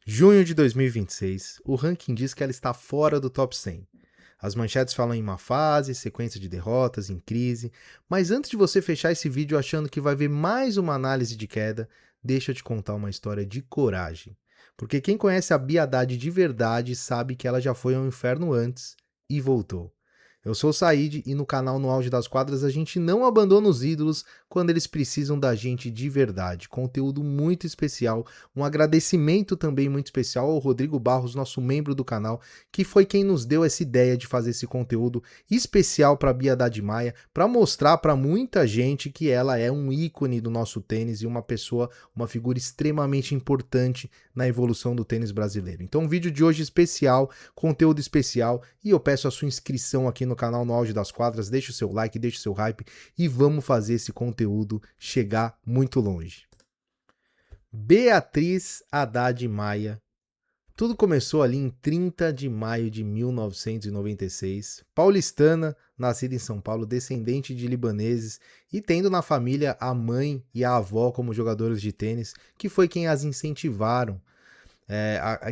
Junho de 2026, o ranking diz que ela está fora do top 100. As manchetes falam em má fase, sequência de derrotas, em crise, mas antes de você fechar esse vídeo achando que vai ver mais uma análise de queda, deixa eu te contar uma história de coragem. Porque quem conhece a Bia Haddad de verdade sabe que ela já foi ao inferno antes e voltou. Eu sou o Said e no canal No Auge das Quadras a gente não abandona os ídolos quando eles precisam da gente de verdade. Conteúdo muito especial, um agradecimento também muito especial ao Rodrigo Barros, nosso membro do canal, que foi quem nos deu essa ideia de fazer esse conteúdo especial para a Bia Haddad Maia, para mostrar para muita gente que ela é um ícone do nosso tênis e uma pessoa, uma figura extremamente importante na evolução do tênis brasileiro. Então, um vídeo de hoje especial, conteúdo especial, e eu peço a sua inscrição aqui no canal No Auge das Quadras, deixa o seu like, deixa o seu hype e vamos fazer esse conteúdo chegar muito longe. Beatriz Haddad Maia. Tudo começou ali em 30 de maio de 1996, paulistana, nascida em São Paulo, descendente de libaneses e tendo na família a mãe e a avó como jogadores de tênis, que foi quem as incentivaram,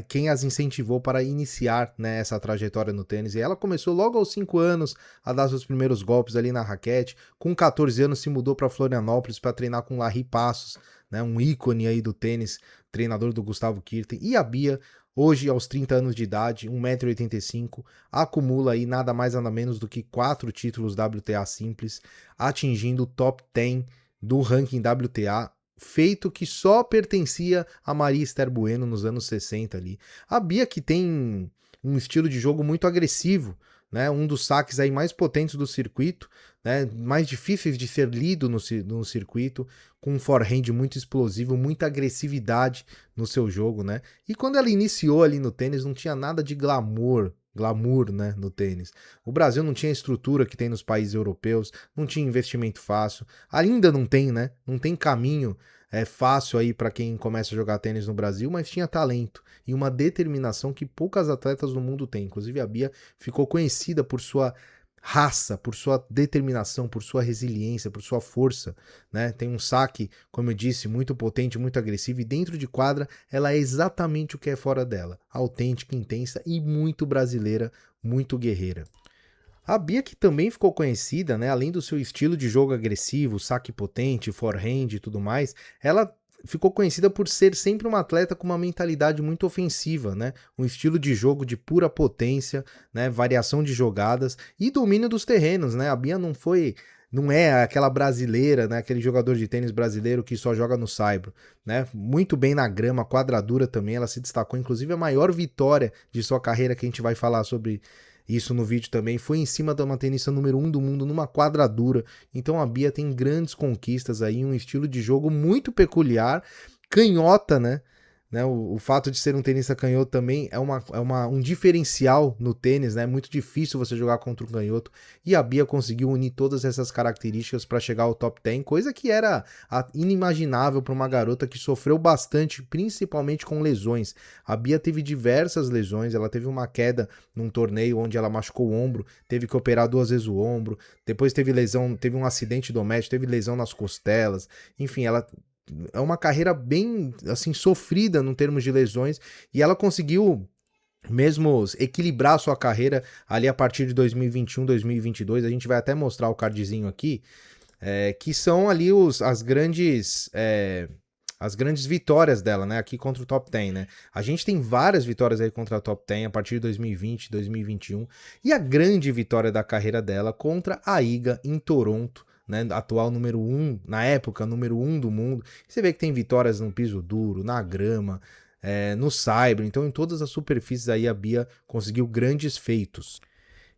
quem as incentivou para iniciar, né, essa trajetória no tênis. E ela começou logo aos 5 anos a dar seus primeiros golpes ali na raquete. Com 14 anos se mudou para Florianópolis para treinar com Larry Passos, né, um ícone aí do tênis, treinador do Gustavo Kirten. E a Bia, hoje aos 30 anos de idade, 1,85 m, acumula aí nada mais nada menos do que 4 títulos WTA simples, atingindo o top 10 do ranking WTA, feito que só pertencia a Maria Esther Bueno nos anos 60 ali. A Bia, que tem um estilo de jogo muito agressivo, né, um dos saques aí mais potentes do circuito, né, mais difíceis de ser lido no circuito, com um forehand muito explosivo, muita agressividade no seu jogo, né? E quando ela iniciou ali no tênis, não tinha nada de glamour, né, no tênis. O Brasil não tinha a estrutura que tem nos países europeus, não tinha investimento fácil, ainda não tem, né? Não tem caminho fácil aí para quem começa a jogar tênis no Brasil, mas tinha talento e uma determinação que poucas atletas no mundo têm. Inclusive a Bia ficou conhecida por sua raça, por sua determinação, por sua resiliência, por sua força, né? Tem um saque, como eu disse, muito potente, muito agressivo, e dentro de quadra ela é exatamente o que é fora dela, autêntica, intensa e muito brasileira, muito guerreira. A Bia, que também ficou conhecida, né, além do seu estilo de jogo agressivo, saque potente, forehand e tudo mais, ela ficou conhecida por ser sempre uma atleta com uma mentalidade muito ofensiva, né? Um estilo de jogo de pura potência, né? Variação de jogadas e domínio dos terrenos, né? A Bia não é aquela brasileira, né? Aquele jogador de tênis brasileiro que só joga no saibro, né? Muito bem na grama, quadradura também, ela se destacou, inclusive a maior vitória de sua carreira, que a gente vai falar sobre isso no vídeo também, foi em cima de uma tenista número 1 do mundo numa quadradura. Então a Bia tem grandes conquistas aí, um estilo de jogo muito peculiar, canhota, né? O fato de ser um tenista canhoto também é um diferencial no tênis, né? É muito difícil você jogar contra um canhoto. E a Bia conseguiu unir todas essas características para chegar ao top 10, coisa que era inimaginável para uma garota que sofreu bastante, principalmente com lesões. A Bia teve diversas lesões, ela teve uma queda num torneio onde ela machucou o ombro, teve que operar 2 vezes o ombro, depois teve lesão, teve um acidente doméstico, teve lesão nas costelas, enfim, ela é uma carreira bem, assim, sofrida em termos de lesões, e ela conseguiu mesmo equilibrar a sua carreira ali a partir de 2021, 2022, a gente vai até mostrar o cardzinho aqui, que são ali as grandes vitórias dela, né, aqui contra o top 10, né? A gente tem várias vitórias aí contra o top 10 a partir de 2020, 2021, e a grande vitória da carreira dela contra a Iga em Toronto, né, atual número 1, na época número 1 do mundo. Você vê que tem vitórias no piso duro, na grama, no saibro, então em todas as superfícies aí a Bia conseguiu grandes feitos.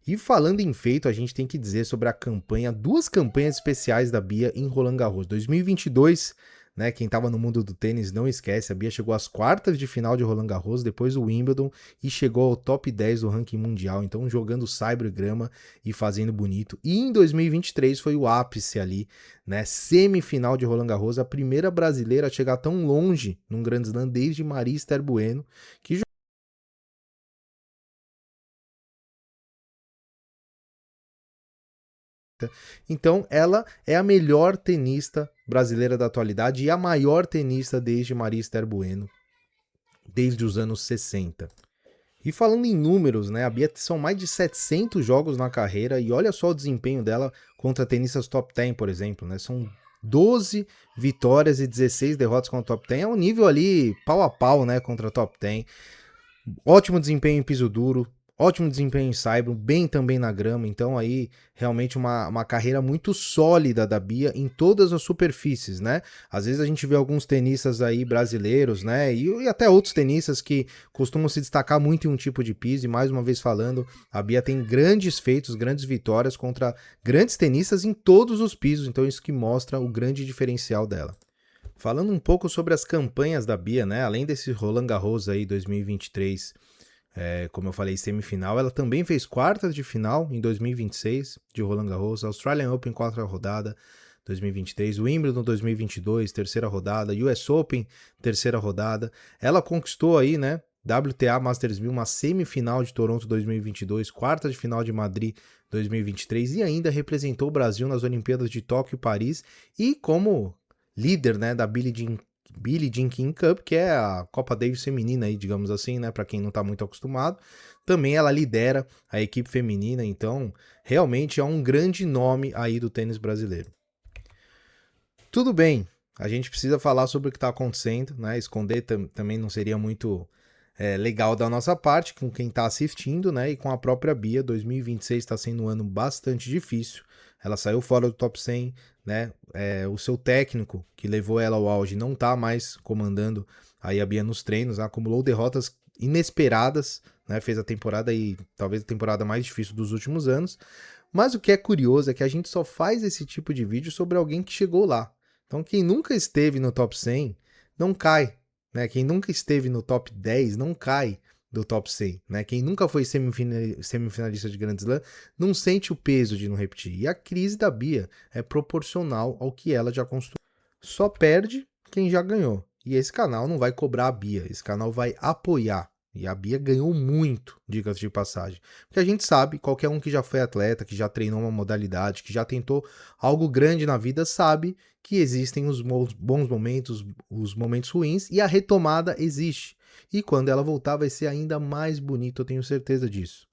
E falando em feito, a gente tem que dizer sobre a campanha, 2 campanhas especiais da Bia em Roland Garros. 2022, né, quem estava no mundo do tênis não esquece, a Bia chegou às quartas de final de Roland Garros, depois o Wimbledon, e chegou ao top 10 do ranking mundial, então jogando saibro e grama e fazendo bonito. E em 2023 foi o ápice ali, né, semifinal de Roland Garros, a primeira brasileira a chegar tão longe num Grand Slam desde Maria Esther Bueno, que então, ela é a melhor tenista brasileira da atualidade e a maior tenista desde Maria Esther Bueno. desde os anos 60. E falando em números, né, a Bia são mais de 700 jogos na carreira e olha só o desempenho dela contra tenistas top 10, por exemplo, né? São 12 vitórias e 16 derrotas contra top 10, é um nível ali pau a pau, né, contra top 10. Ótimo desempenho em piso duro, ótimo desempenho em saibro, bem também na grama, então aí realmente uma carreira muito sólida da Bia em todas as superfícies, né? Às vezes a gente vê alguns tenistas aí brasileiros, né? E até outros tenistas que costumam se destacar muito em um tipo de piso, e mais uma vez falando, a Bia tem grandes feitos, grandes vitórias contra grandes tenistas em todos os pisos, então isso que mostra o grande diferencial dela. Falando um pouco sobre as campanhas da Bia, né? Além desse Roland Garros aí 2023, como eu falei, semifinal, ela também fez quartas de final em 2026 de Roland Garros, Australian Open quarta rodada 2023, Wimbledon 2022 terceira rodada, US Open terceira rodada. Ela conquistou aí, né? WTA Masters 1000, uma semifinal de Toronto 2022, quarta de final de Madrid 2023 e ainda representou o Brasil nas Olimpíadas de Tóquio e Paris e como líder, né, da Billie Jean King Cup, que é a Copa Davis feminina aí, digamos assim, né, para quem não tá muito acostumado. Também ela lidera a equipe feminina, então realmente é um grande nome aí do tênis brasileiro. Tudo bem, a gente precisa falar sobre o que está acontecendo, né? Esconder também não seria muito legal da nossa parte, com quem está assistindo, né? E com a própria Bia. 2026 está sendo um ano bastante difícil. Ela saiu fora do top 100, né? O seu técnico, que levou ela ao auge, não está mais comandando aí a Bia nos treinos, acumulou derrotas inesperadas, né? Fez a temporada aí, talvez a temporada mais difícil dos últimos anos. Mas o que é curioso é que a gente só faz esse tipo de vídeo sobre alguém que chegou lá. Então, quem nunca esteve no top 100 não cai, né? Quem nunca esteve no top 10 não cai do top 100, né? Quem nunca foi semifinalista de Grand Slam não sente o peso de não repetir. E a crise da Bia é proporcional ao que ela já construiu. Só perde quem já ganhou. E esse canal não vai cobrar a Bia, esse canal vai apoiar. E a Bia ganhou muito, diga-se de passagem. Porque a gente sabe, qualquer um que já foi atleta, que já treinou uma modalidade, que já tentou algo grande na vida, sabe que existem os bons momentos, os momentos ruins, e a retomada existe. E quando ela voltar vai ser ainda mais bonito, eu tenho certeza disso.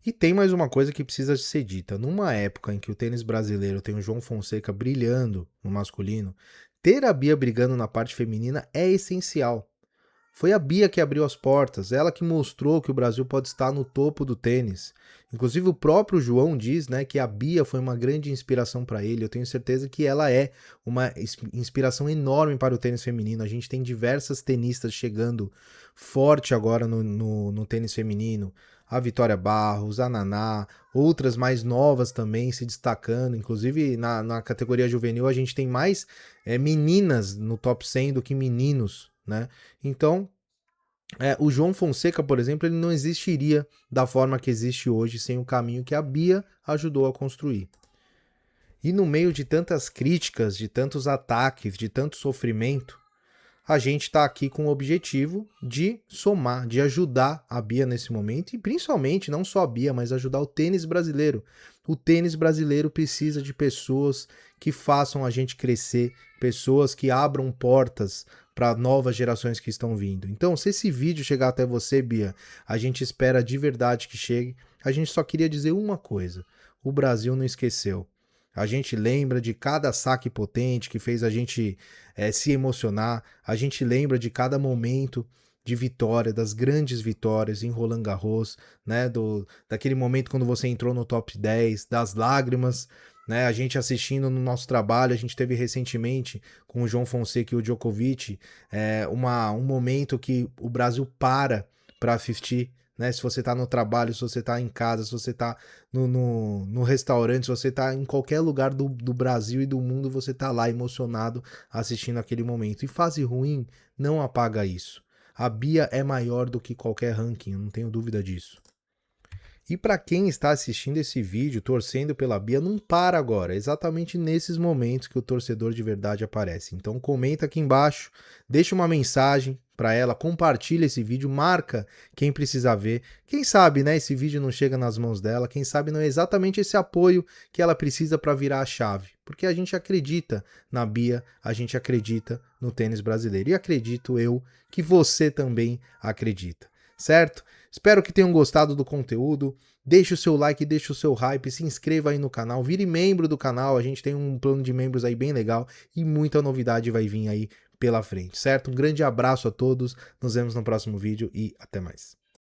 E tem mais uma coisa que precisa ser dita. Numa época em que o tênis brasileiro tem o João Fonseca brilhando no masculino, ter a Bia brigando na parte feminina é essencial. Foi a Bia que abriu as portas, ela que mostrou que o Brasil pode estar no topo do tênis. Inclusive o próprio João diz, né, que a Bia foi uma grande inspiração para ele. Eu tenho certeza que ela é uma inspiração enorme para o tênis feminino. A gente tem diversas tenistas chegando forte agora no tênis feminino. A Vitória Barros, a Naná, outras mais novas também se destacando. Inclusive na categoria juvenil a gente tem mais meninas no top 100 do que meninos, né? Então, o João Fonseca, por exemplo, ele não existiria da forma que existe hoje sem o caminho que a Bia ajudou a construir. E no meio de tantas críticas, de tantos ataques, de tanto sofrimento, a gente está aqui com o objetivo de somar, de ajudar a Bia nesse momento e principalmente, não só a Bia, mas ajudar o tênis brasileiro. O tênis brasileiro precisa de pessoas que façam a gente crescer, pessoas que abram portas para novas gerações que estão vindo. Então, se esse vídeo chegar até você, Bia, a gente espera de verdade que chegue. A gente só queria dizer uma coisa: o Brasil não esqueceu. A gente lembra de cada saque potente que fez a gente se emocionar. A gente lembra de cada momento de vitória, das grandes vitórias em Roland Garros, né? Daquele momento quando você entrou no top 10, das lágrimas, né? A gente assistindo no nosso trabalho, a gente teve recentemente com o João Fonseca e o Djokovic um momento que o Brasil para assistir. Né? Se você está no trabalho, se você está em casa, se você está no restaurante, se você está em qualquer lugar do Brasil e do mundo, você está lá emocionado assistindo aquele momento. E fase ruim não apaga isso. A Bia é maior do que qualquer ranking, eu não tenho dúvida disso. E para quem está assistindo esse vídeo, torcendo pela Bia, não para agora. É exatamente nesses momentos que o torcedor de verdade aparece. Então comenta aqui embaixo, deixa uma mensagem, para ela, compartilha esse vídeo, marca quem precisa ver. Quem sabe, né, esse vídeo não chega nas mãos dela, quem sabe não é exatamente esse apoio que ela precisa para virar a chave. Porque a gente acredita na Bia, a gente acredita no tênis brasileiro. E acredito eu que você também acredita, certo? Espero que tenham gostado do conteúdo. Deixe o seu like, deixe o seu hype, se inscreva aí no canal, vire membro do canal, a gente tem um plano de membros aí bem legal e muita novidade vai vir aí pela frente, certo? Um grande abraço a todos, nos vemos no próximo vídeo e até mais.